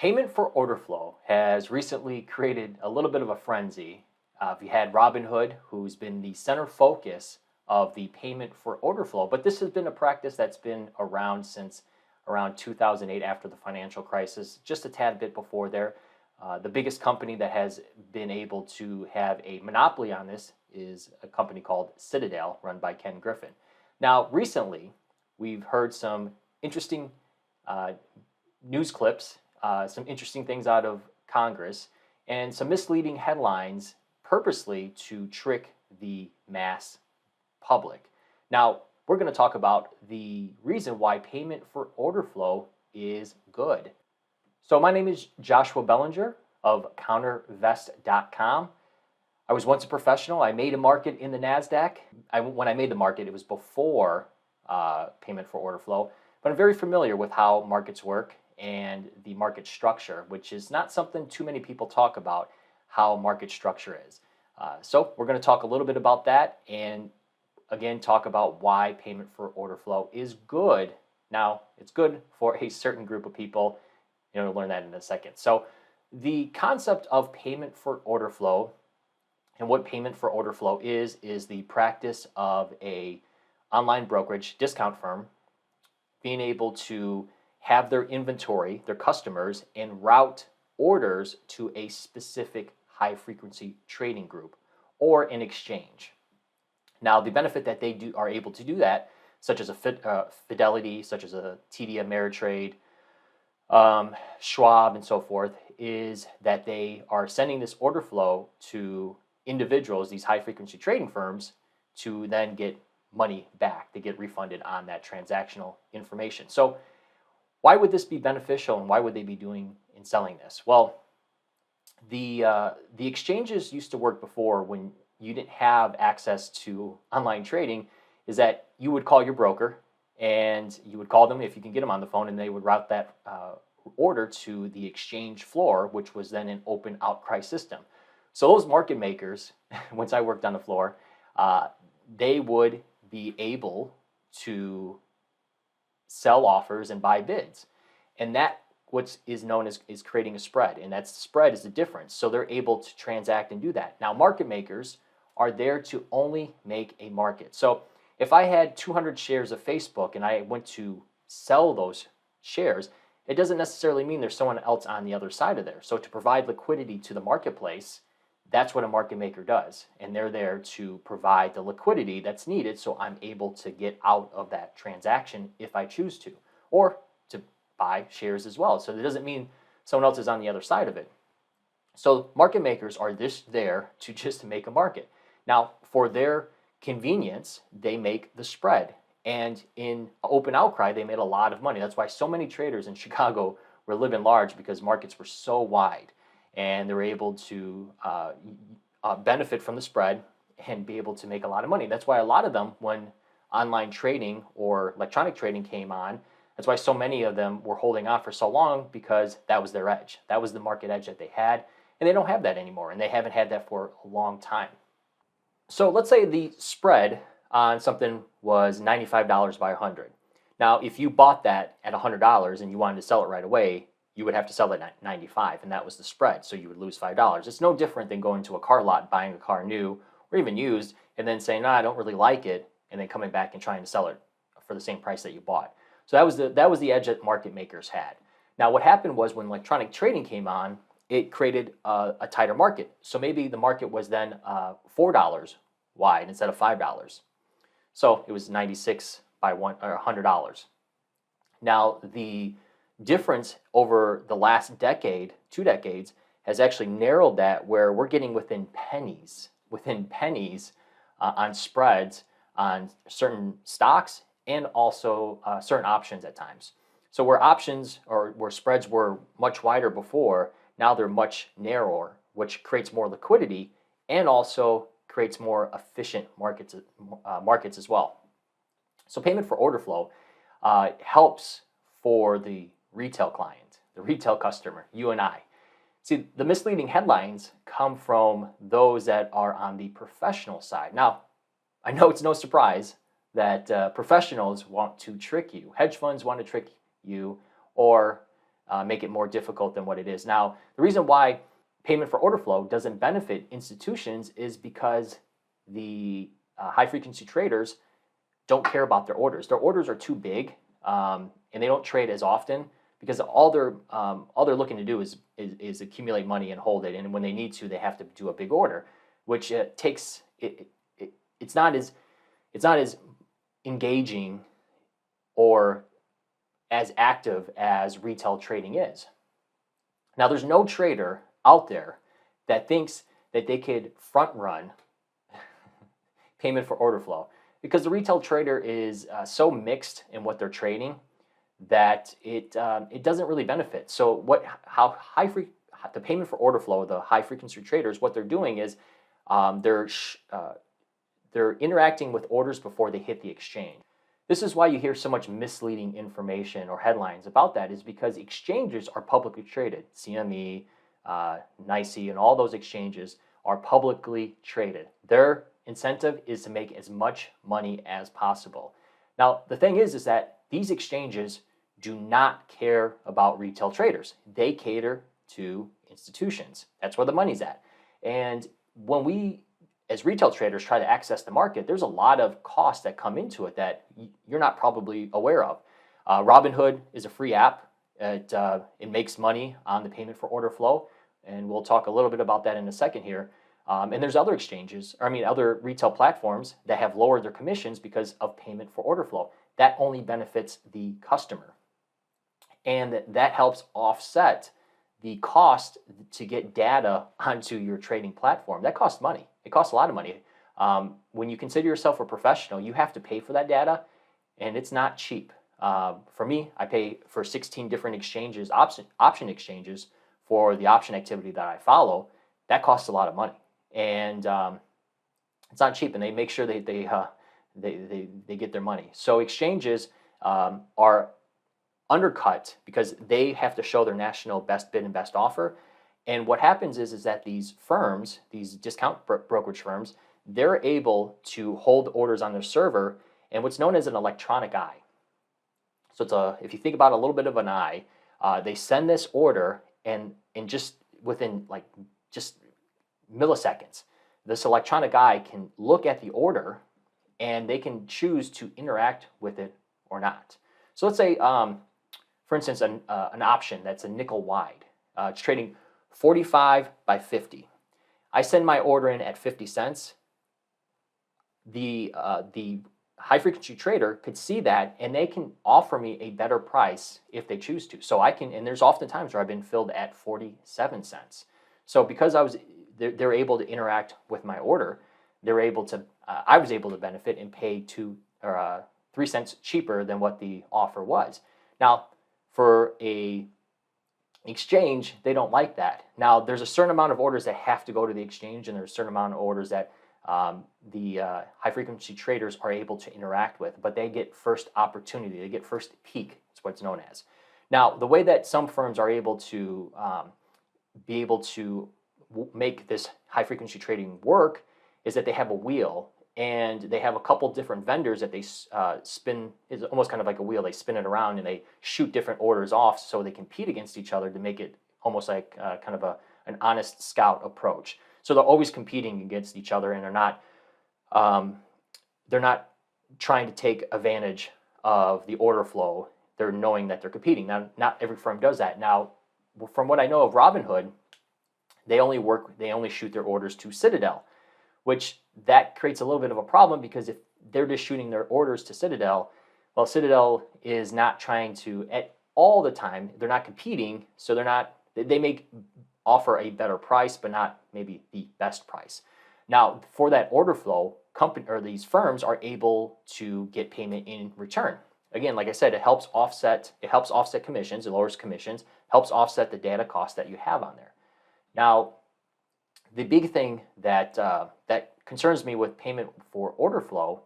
Payment for order flow has recently created a little bit of a frenzy. We had Robinhood, who's been the center focus of the payment for order flow, but this has been a practice that's been around since around 2008 after the financial crisis, just a tad bit before there. The biggest company that has been able to have a monopoly on this is a company called Citadel, run by Ken Griffin. Now, recently, we've heard some interesting uh, news clips, some interesting things out of Congress, and some misleading headlines purposely to trick the mass public. Now, we're going to talk about the reason why payment for order flow is good. So, my name is Joshua Belanger of countervest.com. I was once a professional. I made a market in the NASDAQ. When I made the market, it was before payment for order flow, but I'm very familiar with how markets work and the market structure, which is not something too many people talk about, how market structure is. So we're going to talk a little bit about that and again talk about why payment for order flow is good. Now, it's good for a certain group of people. You're going to learn that in a second. So the concept of payment for order flow and what payment for order flow is the practice of a online brokerage discount firm being able to have their inventory, their customers, and route orders to a specific high frequency trading group or an exchange. Now, the benefit that they are able to do that, such as a Fidelity, such as a TD Ameritrade, Schwab, and so forth, is that they are sending this order flow to individuals, these high frequency trading firms, to then get money back. They get refunded on that transactional information. So why would this be beneficial and why would they be doing and selling this? Well, the exchanges used to work before when you didn't have access to online trading, is that you would call your broker and you would call them if you can get them on the phone, and they would route that order to the exchange floor, which was then an open outcry system. So those market makers, once I worked on the floor, they would be able to sell offers and buy bids. And that what is known as is creating a spread. And that spread is the difference. So they're able to transact and do that. Now, market makers are there to only make a market. So if I had 200 shares of Facebook and I went to sell those shares, it doesn't necessarily mean there's someone else on the other side of there. So to provide liquidity to the marketplace, that's what a market maker does. And they're there to provide the liquidity that's needed so I'm able to get out of that transaction if I choose to, or to buy shares as well. So that doesn't mean someone else is on the other side of it. So market makers are there to just make a market. Now, for their convenience, they make the spread. And in open outcry, they made a lot of money. That's why so many traders in Chicago were living large, because markets were so wide. And they were able to benefit from the spread and be able to make a lot of money. That's why a lot of them, when online trading or electronic trading came on, that's why so many of them were holding on for so long, because that was their edge. That was the market edge that they had, and they don't have that anymore, and they haven't had that for a long time. So let's say the spread on something was $95 by 100. Now, if you bought that at $100 and you wanted to sell it right away, you would have to sell it at 95, and that was the spread, so you would lose $5. It's no different than going to a car lot, buying a car new or even used, and then saying, I don't really like it, and then coming back and trying to sell it for the same price that you bought. So that was the edge that market makers had. Now, what happened was when electronic trading came on, it created a tighter market. So maybe the market was then $4 wide instead of $5. So it was 96 by $100. Now, the difference over the last decade, 2 decades, has actually narrowed that, where we're getting within pennies on spreads on certain stocks and also certain options at times. So where options or where spreads were much wider before, now they're much narrower, which creates more liquidity and also creates more efficient markets as well. So payment for order flow helps for the retail client, the retail customer, you and I. See, the misleading headlines come from those that are on the professional side. Now, I know it's no surprise that professionals want to trick you. Hedge funds want to trick you, or make it more difficult than what it is. Now, the reason why payment for order flow doesn't benefit institutions is because the high-frequency traders don't care about their orders. Their orders are too big, and they don't trade as often because all they're looking to do is accumulate money and hold it. And when they need to, they have to do a big order, which takes it's not as engaging or as active as retail trading is. Now, there's no trader out there that thinks that they could front run payment for order flow, because the retail trader is so mixed in what they're trading that it doesn't really benefit. So the payment for order flow, the high frequency traders, what they're doing is they're interacting with orders before they hit the exchange. This is why you hear so much misleading information or headlines about that, is because exchanges are publicly traded. CME, NYSE, and all those exchanges are publicly traded. Their incentive is to make as much money as possible. Now, the thing is that these exchanges do not care about retail traders. They cater to institutions. That's where the money's at. And when we, as retail traders, try to access the market, there's a lot of costs that come into it that you're not probably aware of. Robinhood is a free app. It makes money on the payment for order flow, and we'll talk a little bit about that in a second here. And there's other exchanges, other retail platforms that have lowered their commissions because of payment for order flow. That only benefits the customer. And that helps offset the cost to get data onto your trading platform. That costs money. It costs a lot of money. When you consider yourself a professional, you have to pay for that data, and it's not cheap. For me, I pay for 16 different exchanges, option exchanges, for the option activity that I follow. That costs a lot of money, and it's not cheap. And they make sure they get their money. So exchanges are undercut because they have to show their national best bid and best offer. And what happens is that these firms, these discount brokerage firms, they're able to hold orders on their server and what's known as an electronic eye. So if you think about a little bit of an eye, they send this order, and just within just milliseconds, this electronic eye can look at the order and they can choose to interact with it or not. So let's say, for instance, an option that's a nickel wide. It's trading 45 by 50. I send my order in at 50 cents. The high frequency trader could see that, and they can offer me a better price if they choose to. So I can, and there's often times where I've been filled at 47 cents. So because they're able to interact with my order, I was able to benefit and pay 2 or 3 cents cheaper than what the offer was. Now, for a exchange, they don't like that. Now, there's a certain amount of orders that have to go to the exchange, and there's a certain amount of orders that the high-frequency traders are able to interact with, but they get first opportunity. They get first peek. It's what's known as. Now, the way that some firms are able to make this high-frequency trading work is that they have a wheel, and they have a couple different vendors that they spin. It's almost kind of like a wheel. They spin it around and they shoot different orders off so they compete against each other to make it almost like kind of an honest scout approach. So they're always competing against each other, and they're not trying to take advantage of the order flow. They're knowing that they're competing. Now, not every firm does that. Now, from what I know of Robinhood, they only shoot their orders to Citadel, which that creates a little bit of a problem, because if they're just shooting their orders to Citadel, well, Citadel is not trying to at all the time. They're not competing, so they may offer a better price, but not maybe the best price. Now, for that order flow, these firms are able to get payment in return. Again, like I said, it helps offset commissions. It lowers commissions, helps offset the data cost that you have on there. Now, the big thing that concerns me with payment for order flow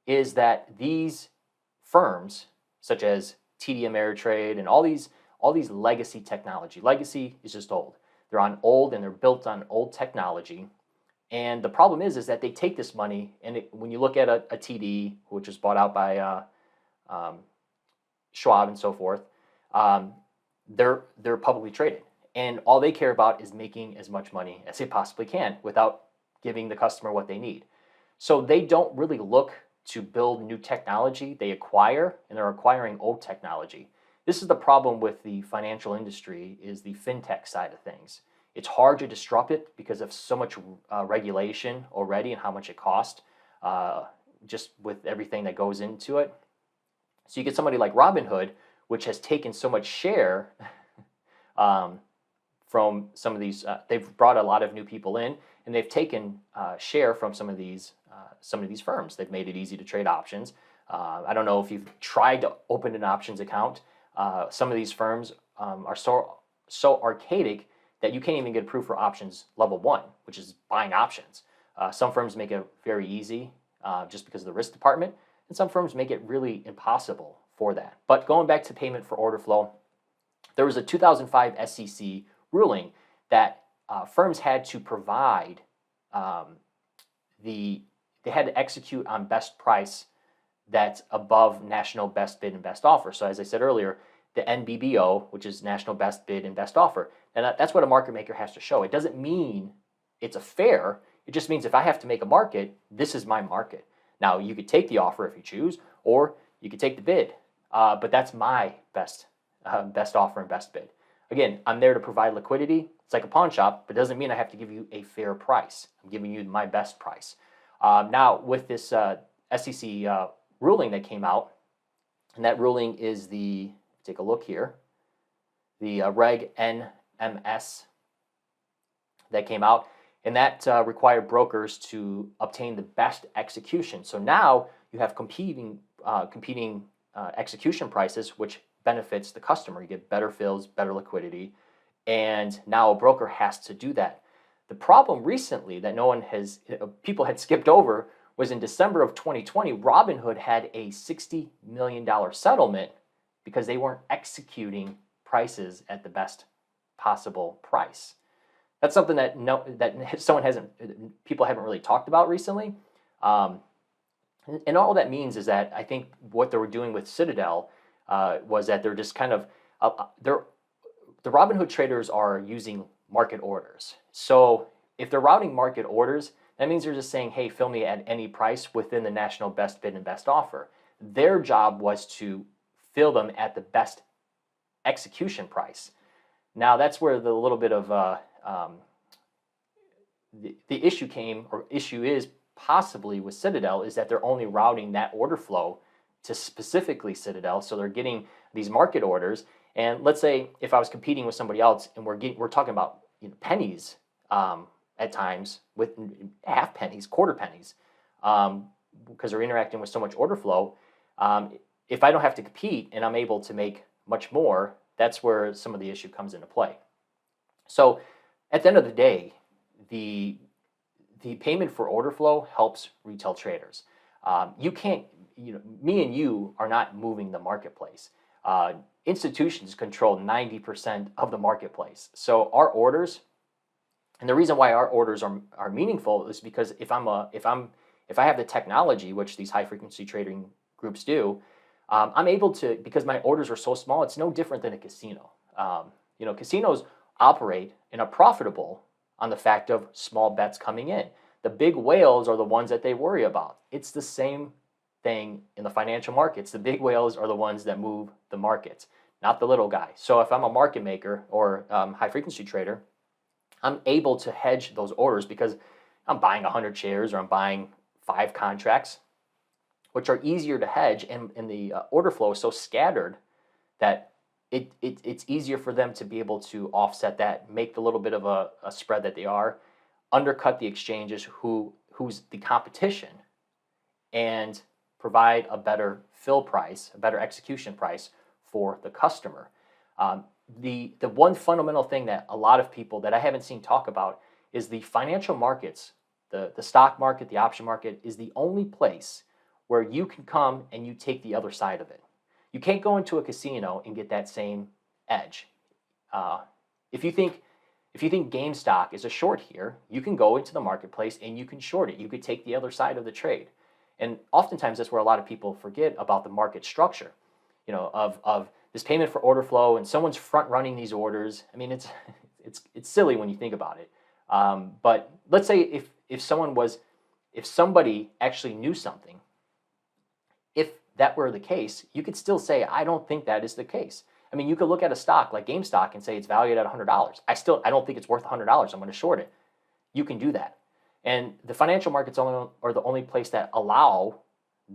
is that these firms, such as TD Ameritrade and all these legacy technology. Legacy is just old. They're built on old technology. And the problem is that they take this money, and when you look at a TD, which was bought out by Schwab and so forth, they're publicly traded, and all they care about is making as much money as they possibly can without giving the customer what they need. So they don't really look to build new technology. They acquire, and they're acquiring old technology. This is the problem with the financial industry, is the fintech side of things. It's hard to disrupt it because of so much regulation already and how much it costs, just with everything that goes into it. So you get somebody like Robinhood, which has taken so much share from some of these. They've brought a lot of new people in, and they've taken share from some of these firms. They've made it easy to trade options. I don't know if you've tried to open an options account. Some of these firms are so archaic that you can't even get approved for options level 1, which is buying options. Some firms make it very easy just because of the risk department, and some firms make it really impossible for that. But going back to payment for order flow, there was a 2005 SEC ruling that firms had to provide they had to execute on best price that's above national best bid and best offer. So as I said earlier, the NBBO, which is national best bid and best offer, and that's what a market maker has to show. It doesn't mean it's a fair. It just means if I have to make a market, this is my market. Now, you could take the offer if you choose, or you could take the bid, but that's my best offer and best bid. Again, I'm there to provide liquidity. It's like a pawn shop, but it doesn't mean I have to give you a fair price. I'm giving you my best price. Now, with this SEC ruling that came out, and that ruling is take a look here, the Reg NMS that came out, and that required brokers to obtain the best execution. So now you have competing execution prices, which benefits the customer. You get better fills, better liquidity, and now a broker has to do that. The problem recently that people had skipped over was in December of 2020, Robinhood had a $60 million settlement because they weren't executing prices at the best possible price. That's something that people haven't really talked about recently. And all that means is that I think what they were doing with Citadel was that they're just kind of, the Robinhood traders are using market orders. So if they're routing market orders, that means they're just saying, hey, fill me at any price within the national best bid and best offer. Their job was to fill them at the best execution price. Now that's where the little bit of the issue is possibly with Citadel, is that they're only routing that order flow to specifically Citadel. So they're getting these market orders. And let's say if I was competing with somebody else and we're talking about pennies at times, with half pennies, quarter pennies, because they're interacting with so much order flow. If I don't have to compete and I'm able to make much more, that's where some of the issue comes into play. So at the end of the day, the payment for order flow helps retail traders. You can't, me and you are not moving the marketplace. Institutions control 90% of the marketplace. So our orders, and the reason why our orders are meaningful is because if I have the technology, which these high frequency trading groups do, I'm able to, because my orders are so small, it's no different than a casino. Casinos operate and are profitable on the fact of small bets coming in. The big whales are the ones that they worry about. It's the same thing in the financial markets. The big whales are the ones that move the markets, not the little guy. So if I'm a market maker or high frequency trader, I'm able to hedge those orders because I'm buying 100 shares or I'm buying 5 contracts, which are easier to hedge, and the order flow is so scattered that it's easier for them to be able to offset that, make the little bit of a spread that they are, undercut the exchanges who's the competition, and provide a better fill price, a better execution price for the customer. The one fundamental thing that a lot of people that I haven't seen talk about is the financial markets, the stock market, the option market is the only place where you can come and you take the other side of it. You can't go into a casino and get that same edge. If you think GameStop is a short here, you can go into the marketplace and you can short it. You could take the other side of the trade. And oftentimes that's where a lot of people forget about the market structure, of this payment for order flow, and someone's front running these orders. I mean, it's silly when you think about it. But let's say if somebody actually knew something, if that were the case, you could still say, I don't think that is the case. I mean, you could look at a stock like GameStop and say it's valued at $100. I don't think it's worth $100. I'm going to short it. You can do that. And the financial markets are the only place that allow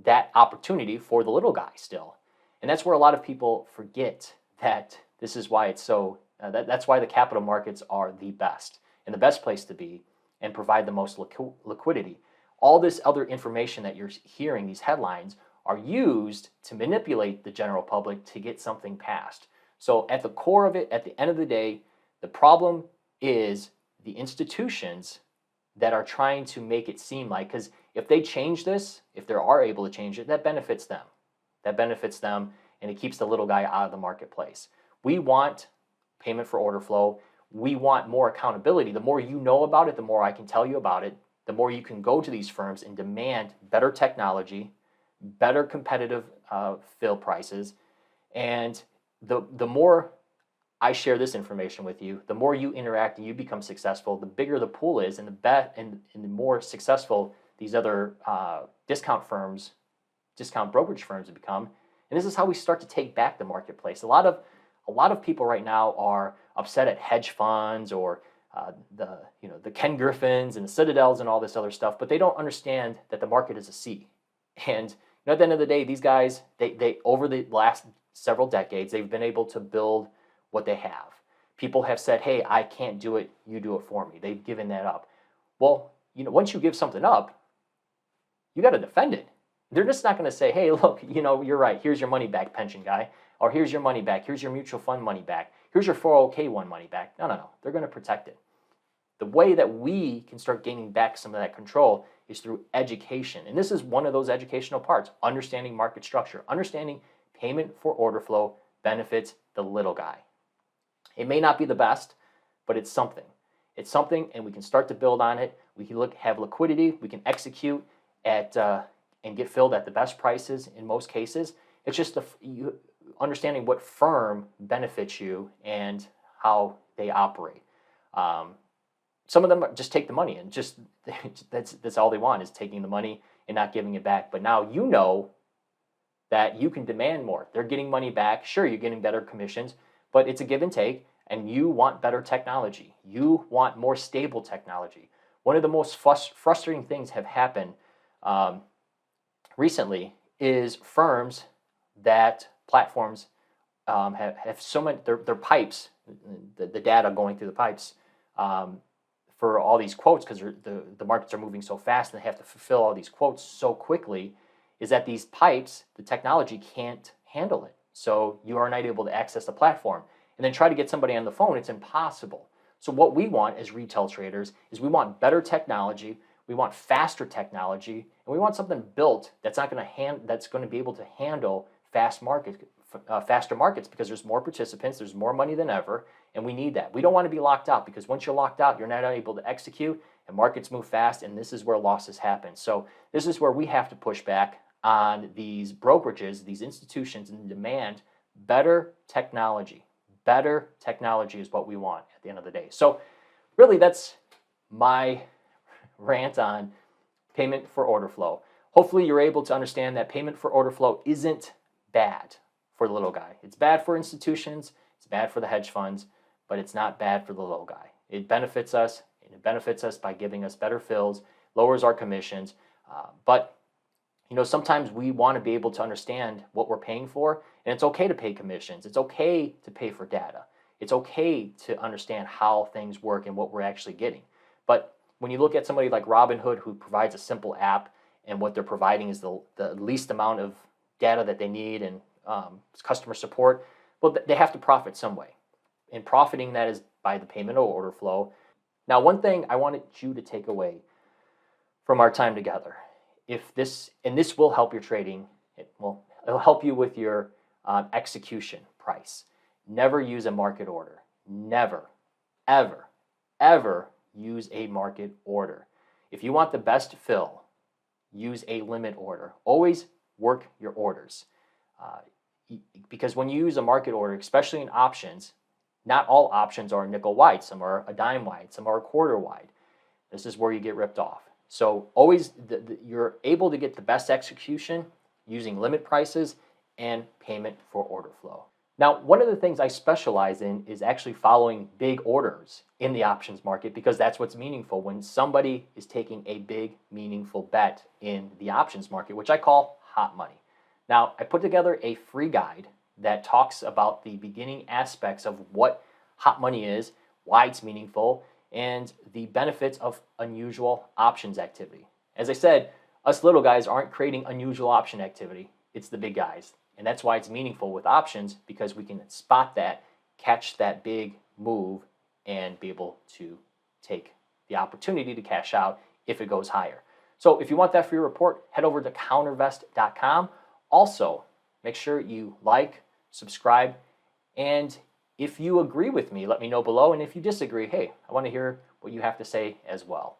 that opportunity for the little guy still. And that's where a lot of people forget that this is why it's so, that's why the capital markets are the best and the best place to be and provide the most liquidity. All this other information that you're hearing, these headlines, are used to manipulate the general public to get something passed. So at the core of it, at the end of the day, the problem is the institutions that are trying to make it seem like, because if they change this, if they are able to change it, that benefits them. That benefits them, and it keeps the little guy out of the marketplace. We want payment for order flow. We want more accountability. The more you know about it, the more I can tell you about it, the more you can go to these firms and demand better technology, better competitive fill prices, and the more I share this information with you, the more you interact and you become successful, the bigger the pool is, and the more successful these other discount brokerage firms have become. And this is how we start to take back the marketplace. A lot of people right now are upset at hedge funds or the Ken Griffins and the Citadels and all this other stuff, but they don't understand that the market is a sea. And at the end of the day, these guys, they over the last several decades, they've been able to build what they have. People have said, hey, I can't do it, you do it for me. They've given that up. Well, once you give something up, you got to defend it. They're just not going to say, hey, look, you're right, here's your money back, pension guy, or here's your money back, here's your mutual fund money back, here's your 401k money back. No. They're going to protect it. The way that we can start gaining back some of that control is through education. And this is one of those educational parts, understanding market structure, understanding payment for order flow benefits the little guy. It may not be the best, but it's something. It's something, and we can start to build on it. We can have liquidity. We can execute at and get filled at the best prices in most cases. It's just understanding what firm benefits you and how they operate. Some of them just take the money and just that's all they want is taking the money and not giving it back. But now you know that you can demand more. They're getting money back. Sure, you're getting better commissions, but it's a give and take, and you want better technology. You want more stable technology. One of the most frustrating things have happened recently is platforms have so many, their pipes, the data going through the pipes for all these quotes, because the markets are moving so fast and they have to fulfill all these quotes so quickly, is that these pipes, the technology can't handle it. So you are not able to access the platform. And then try to get somebody on the phone, it's impossible. So what we want as retail traders is we want better technology, we want faster technology, and we want something built that's going to be able to handle faster markets, because there's more participants, there's more money than ever, and we need that. We don't want to be locked out, because once you're locked out, you're not able to execute, and markets move fast, and this is where losses happen. So this is where we have to push back on these brokerages, these institutions, and demand better technology. Better technology is what we want at the end of the day. So really, that's my rant on payment for order flow. Hopefully you're able to understand that payment for order flow isn't bad for the little guy. It's bad for institutions, it's bad for the hedge funds, but it's not bad for the little guy. It benefits us, and it benefits us by giving us better fills, lowers our commissions, but sometimes we want to be able to understand what we're paying for, and it's okay to pay commissions. It's okay to pay for data. It's okay to understand how things work and what we're actually getting. But when you look at somebody like Robinhood, who provides a simple app, and what they're providing is the least amount of data that they need and customer support, well, they have to profit some way. And profiting that is by the payment or order flow. Now, one thing I wanted you to take away from our time together, this will help your trading, it'll help you with your execution price. Never use a market order. Never, ever, ever use a market order. If you want the best fill, use a limit order. Always work your orders. because when you use a market order, especially in options, not all options are nickel wide. Some are a dime wide, some are a quarter wide. This is where you get ripped off. So always you're able to get the best execution using limit prices and payment for order flow. Now, one of the things I specialize in is actually following big orders in the options market, because that's what's meaningful when somebody is taking a big, meaningful bet in the options market, which I call hot money. Now, I put together a free guide that talks about the beginning aspects of what hot money is, why it's meaningful, and the benefits of unusual options activity. As I said, us little guys aren't creating unusual option activity. It's the big guys. And that's why it's meaningful with options, because we can spot that, catch that big move, and be able to take the opportunity to cash out if it goes higher. So if you want that free report, head over to countervest.com. Also, make sure you like, subscribe, and if you agree with me, let me know below. And if you disagree, hey, I want to hear what you have to say as well.